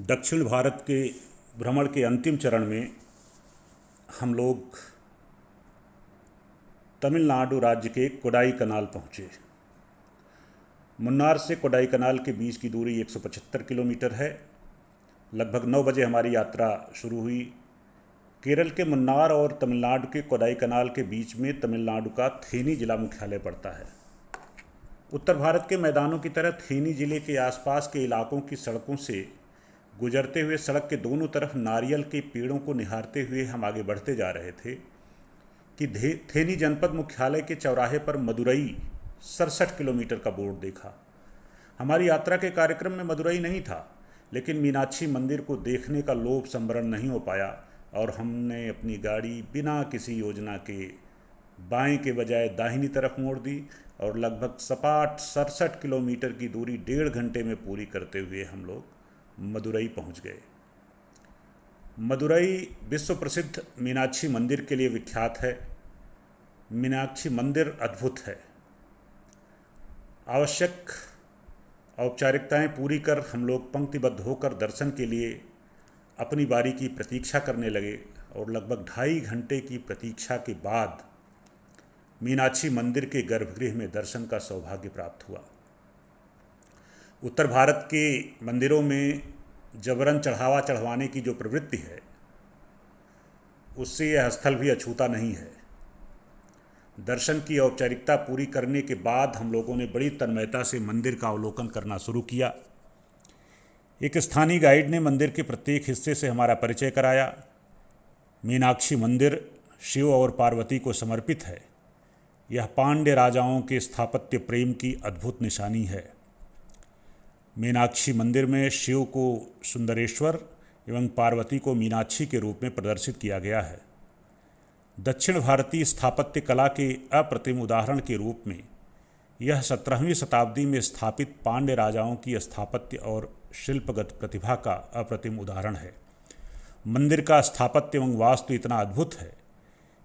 दक्षिण भारत के भ्रमण के अंतिम चरण में हम लोग तमिलनाडु राज्य के कोडाई कनाल पहुँचे। मुन्नार से कोडाई कनाल के बीच की दूरी 175 किलोमीटर है। लगभग 9 बजे हमारी यात्रा शुरू हुई। केरल के मुन्नार और तमिलनाडु के कोडाई कनाल के बीच में तमिलनाडु का थेनी जिला मुख्यालय पड़ता है। उत्तर भारत के मैदानों की तरह थेनी जिले के आसपास के इलाकों की सड़कों से गुजरते हुए सड़क के दोनों तरफ नारियल के पेड़ों को निहारते हुए हम आगे बढ़ते जा रहे थे कि थेनी जनपद मुख्यालय के चौराहे पर मदुरई 67 किलोमीटर का बोर्ड देखा। हमारी यात्रा के कार्यक्रम में मदुरई नहीं था, लेकिन मीनाक्षी मंदिर को देखने का लोभ संवरण नहीं हो पाया और हमने अपनी गाड़ी बिना किसी योजना के बाएं के बजाय दाहिनी तरफ मोड़ दी और लगभग सपाट 67 किलोमीटर की दूरी 1.5 घंटे में पूरी करते हुए हम लोग मदुरई पहुंच गए। मदुरई विश्व प्रसिद्ध मीनाक्षी मंदिर के लिए विख्यात है। मीनाक्षी मंदिर अद्भुत है। आवश्यक औपचारिकताएं पूरी कर हम लोग पंक्तिबद्ध होकर दर्शन के लिए अपनी बारी की प्रतीक्षा करने लगे और लगभग 2.5 घंटे की प्रतीक्षा के बाद मीनाक्षी मंदिर के गर्भगृह में दर्शन का सौभाग्य प्राप्त हुआ। उत्तर भारत के मंदिरों में जबरन चढ़ावा चढ़वाने की जो प्रवृत्ति है, उससे यह स्थल भी अछूता नहीं है। दर्शन की औपचारिकता पूरी करने के बाद हम लोगों ने बड़ी तन्मयता से मंदिर का अवलोकन करना शुरू किया। एक स्थानीय गाइड ने मंदिर के प्रत्येक हिस्से से हमारा परिचय कराया। मीनाक्षी मंदिर शिव और पार्वती को समर्पित है। यह पांड्य राजाओं के स्थापत्य प्रेम की अद्भुत निशानी है। मीनाक्षी मंदिर में शिव को सुंदरेश्वर एवं पार्वती को मीनाक्षी के रूप में प्रदर्शित किया गया है। दक्षिण भारतीय स्थापत्य कला के अप्रतिम उदाहरण के रूप में यह 17वीं शताब्दी में स्थापित पांड्य राजाओं की स्थापत्य और शिल्पगत प्रतिभा का अप्रतिम उदाहरण है। मंदिर का स्थापत्य एवं वास्तु इतना अद्भुत है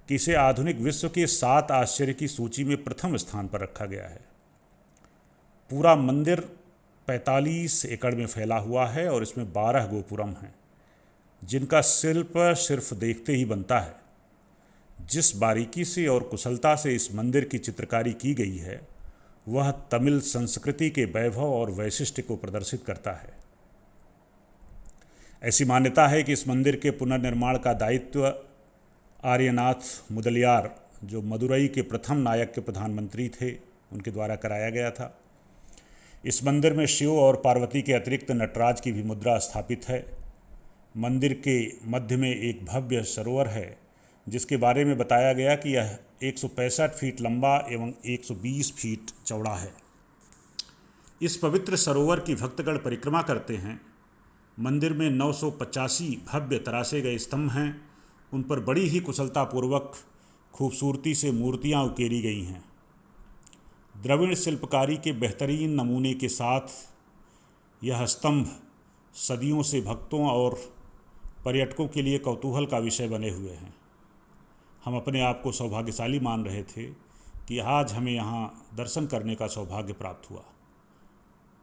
कि इसे आधुनिक विश्व के 7 आश्चर्य की सूची में प्रथम स्थान पर रखा गया है। पूरा मंदिर 45 एकड़ में फैला हुआ है और इसमें 12 गोपुरम हैं, जिनका शिल्प सिर्फ देखते ही बनता है। जिस बारीकी से और कुशलता से इस मंदिर की चित्रकारी की गई है, वह तमिल संस्कृति के वैभव और वैशिष्ट्य को प्रदर्शित करता है। ऐसी मान्यता है कि इस मंदिर के पुनर्निर्माण का दायित्व आर्यनाथ मुदलियार, जो मदुरई के प्रथम नायक के प्रधानमंत्री थे, उनके द्वारा कराया गया था। इस मंदिर में शिव और पार्वती के अतिरिक्त नटराज की भी मुद्रा स्थापित है। मंदिर के मध्य में एक भव्य सरोवर है, जिसके बारे में बताया गया कि यह 165 फीट लंबा एवं 120 फीट चौड़ा है। इस पवित्र सरोवर की भक्तगण परिक्रमा करते हैं। मंदिर में 985 भव्य तराशे गए स्तंभ हैं। उन पर बड़ी ही कुशलतापूर्वक खूबसूरती से मूर्तियां उकेरी गई हैं। द्रविड़ शिल्पकारी के बेहतरीन नमूने के साथ यह स्तंभ सदियों से भक्तों और पर्यटकों के लिए कौतूहल का विषय बने हुए हैं। हम अपने आप को सौभाग्यशाली मान रहे थे कि आज हमें यहाँ दर्शन करने का सौभाग्य प्राप्त हुआ।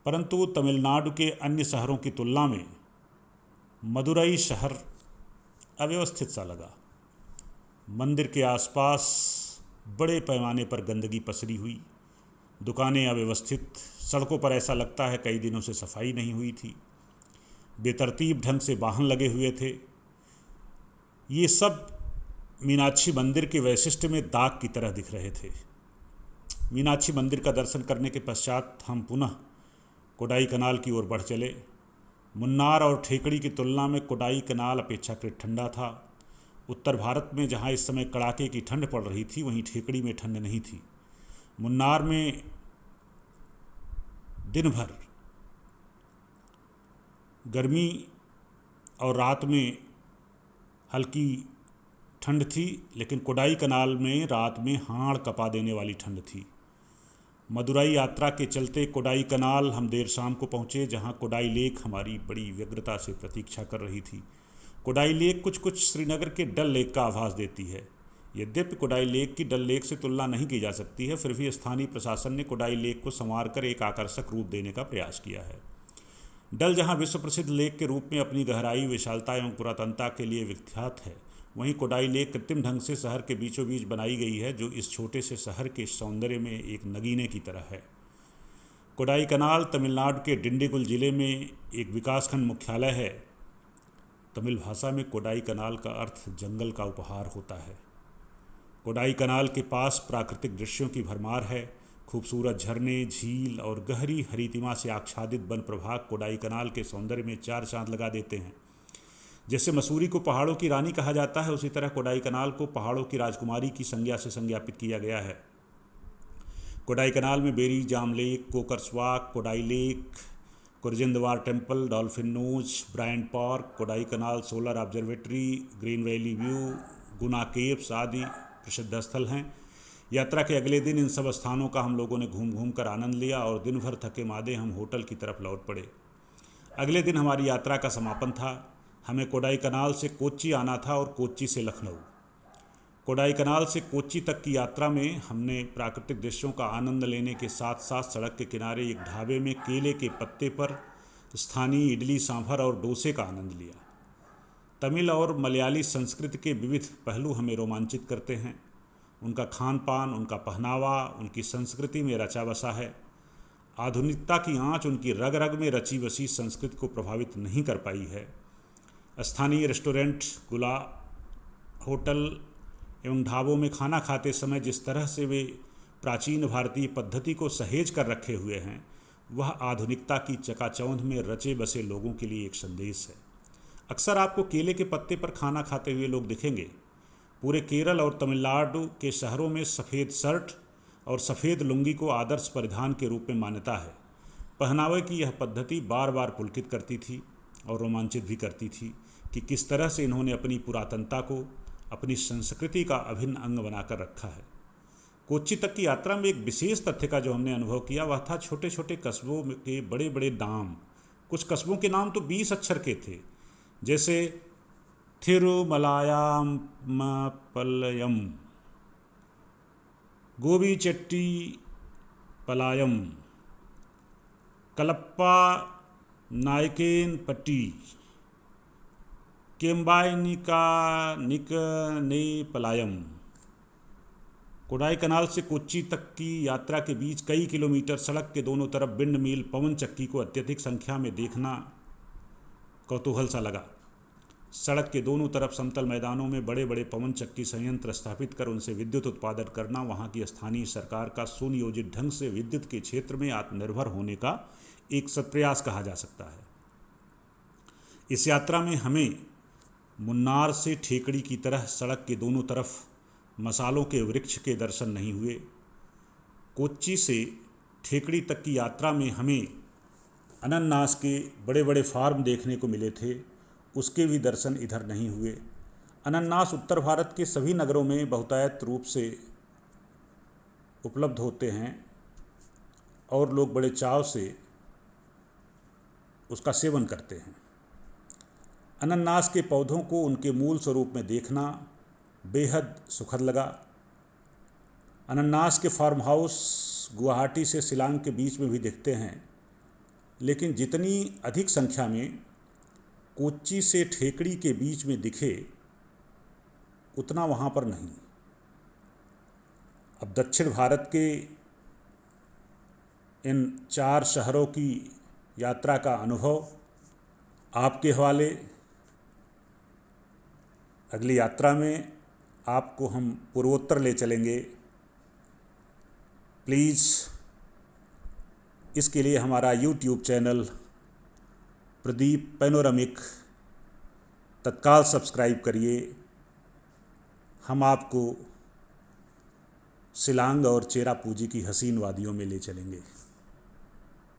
परंतु तमिलनाडु के अन्य शहरों की तुलना में मदुरई शहर अव्यवस्थित सा लगा। मंदिर के आसपास बड़े पैमाने पर गंदगी पसरी हुई, दुकानें अव्यवस्थित, सड़कों पर ऐसा लगता है कई दिनों से सफाई नहीं हुई थी, बेतरतीब ढंग से वाहन लगे हुए थे। ये सब मीनाक्षी मंदिर के वैशिष्ट्य में दाग की तरह दिख रहे थे। मीनाक्षी मंदिर का दर्शन करने के पश्चात हम पुनः कोडाई कनाल की ओर बढ़ चले। मुन्नार और ठेकड़ी की तुलना में कोडाई कनाल अपेक्षाकृत ठंडा था। उत्तर भारत में जहाँ इस समय कड़ाके की ठंड पड़ रही थी, वहीं ठेकड़ी में ठंड नहीं थी। मुन्नार में दिन भर गर्मी और रात में हल्की ठंड थी, लेकिन कोडाई कनाल में रात में हाड़ कपा देने वाली ठंड थी। मदुरई यात्रा के चलते कोडाई कनाल हम देर शाम को पहुँचे, जहाँ कोडाई लेक हमारी बड़ी व्यग्रता से प्रतीक्षा कर रही थी। कोडाई लेक कुछ श्रीनगर के डल लेक का आभास देती है। यद्यपि कोडाई लेक की डल लेक से तुलना नहीं की जा सकती है, फिर भी स्थानीय प्रशासन ने कोडाई लेक को संवार कर एक आकर्षक रूप देने का प्रयास किया है। डल जहां विश्व प्रसिद्ध लेक के रूप में अपनी गहराई, विशालता एवं पुरातनता के लिए विख्यात है, वहीं कोडाई लेक कृत्रिम ढंग से शहर के बीचों बीच बनाई गई है, जो इस छोटे से शहर के सौंदर्य में एक नगीने की तरह है। कोडाई कनाल तमिलनाडु के डिंडीगुल जिले में एक विकासखंड मुख्यालय है। तमिल भाषा में कोडाई कनाल का अर्थ जंगल का उपहार होता है। कोडाई कनाल के पास प्राकृतिक दृश्यों की भरमार है। खूबसूरत झरने, झील और गहरी हरितिमा से आच्छादित वन प्रभाग कोडाई कनाल के सौंदर्य में चार चांद लगा देते हैं। जैसे मसूरी को पहाड़ों की रानी कहा जाता है, उसी तरह कोडाई कनाल को पहाड़ों की राजकुमारी की संज्ञा से संज्ञापित किया गया है। कोडाई कनाल में Berijam lake, Coaker's walk, Kodai lake, कुरजिंदवार temple, dolphin nose, Bryant park, Kodaikanal solar observatory, green valley view, Guna caves आदि प्रसिद्ध स्थल हैं। यात्रा के अगले दिन इन सब स्थानों का हम लोगों ने घूम घूम कर आनंद लिया और दिन भर थके मादे हम होटल की तरफ लौट पड़े। अगले दिन हमारी यात्रा का समापन था। हमें कोडाई कनाल से कोच्चि आना था और कोच्चि से लखनऊ। कोडाई कनाल से कोच्चि तक की यात्रा में हमने प्राकृतिक दृश्यों का आनंद लेने के साथ साथ सड़क के किनारे एक ढाबे में केले के पत्ते पर स्थानीय इडली सांभर और डोसे का आनंद लिया। तमिल और मलयाली संस्कृति के विविध पहलू हमें रोमांचित करते हैं। उनका खान पान, उनका पहनावा, उनकी संस्कृति में रचा बसा है। आधुनिकता की आंच उनकी रग रग में रची बसी संस्कृति को प्रभावित नहीं कर पाई है। स्थानीय रेस्टोरेंट, गुला होटल एवं ढाबों में खाना खाते समय जिस तरह से वे प्राचीन भारतीय पद्धति को सहेज कर रखे हुए हैं, वह आधुनिकता की चकाचौंध में रचे बसे लोगों के लिए एक संदेश है। अक्सर आपको केले के पत्ते पर खाना खाते हुए लोग दिखेंगे। पूरे केरल और तमिलनाडु के शहरों में सफ़ेद शर्ट और सफ़ेद लुंगी को आदर्श परिधान के रूप में मान्यता है। पहनावे की यह पद्धति बार बार पुलकित करती थी और रोमांचित भी करती थी कि किस तरह से इन्होंने अपनी पुरातनता को अपनी संस्कृति का अभिन्न अंग बनाकर रखा है। कोच्चि तक की यात्रा में एक विशेष तथ्य का जो हमने अनुभव किया वह था छोटे छोटे कस्बों के बड़े बड़े नाम। कुछ कस्बों के नाम तो 20 अक्षर के थे, जैसे थिरुमलायामपलयम, गोबीचेट्टीपलायम, कलप्पा नायकेनपट्टी, केम्बायनिकानिकनेपलायम। कोडाई कनाल से कोच्चि तक की यात्रा के बीच कई किलोमीटर सड़क के दोनों तरफ विंड मिल पवन चक्की को अत्यधिक संख्या में देखना कौतूहल सा लगा। सड़क के दोनों तरफ समतल मैदानों में बड़े बड़े पवन चक्की संयंत्र स्थापित कर उनसे विद्युत उत्पादन करना वहां की स्थानीय सरकार का सुनियोजित ढंग से विद्युत के क्षेत्र में आत्मनिर्भर होने का एक सत्प्रयास कहा जा सकता है। इस यात्रा में हमें मुन्नार से ठेकड़ी की तरह सड़क के दोनों तरफ मसालों के वृक्ष के दर्शन नहीं हुए। कोच्चि से ठेकड़ी तक की यात्रा में हमें अनानास के बड़े बड़े फार्म देखने को मिले थे, उसके भी दर्शन इधर नहीं हुए। अनानास उत्तर भारत के सभी नगरों में बहुतायत रूप से उपलब्ध होते हैं और लोग बड़े चाव से उसका सेवन करते हैं। अनानास के पौधों को उनके मूल स्वरूप में देखना बेहद सुखद लगा। अनानास के फार्म हाउस गुवाहाटी से शिलांग के बीच में भी दिखते हैं, लेकिन जितनी अधिक संख्या में कोच्चि से ठेकड़ी के बीच में दिखे उतना वहाँ पर नहीं। अब दक्षिण भारत के इन 4 शहरों की यात्रा का अनुभव आपके हवाले। अगली यात्रा में आपको हम पूर्वोत्तर ले चलेंगे। प्लीज़ इसके लिए हमारा YouTube चैनल प्रदीप पैनोरामिक तत्काल सब्सक्राइब करिए। हम आपको शिलांग और चेरापूंजी की हसीन वादियों में ले चलेंगे।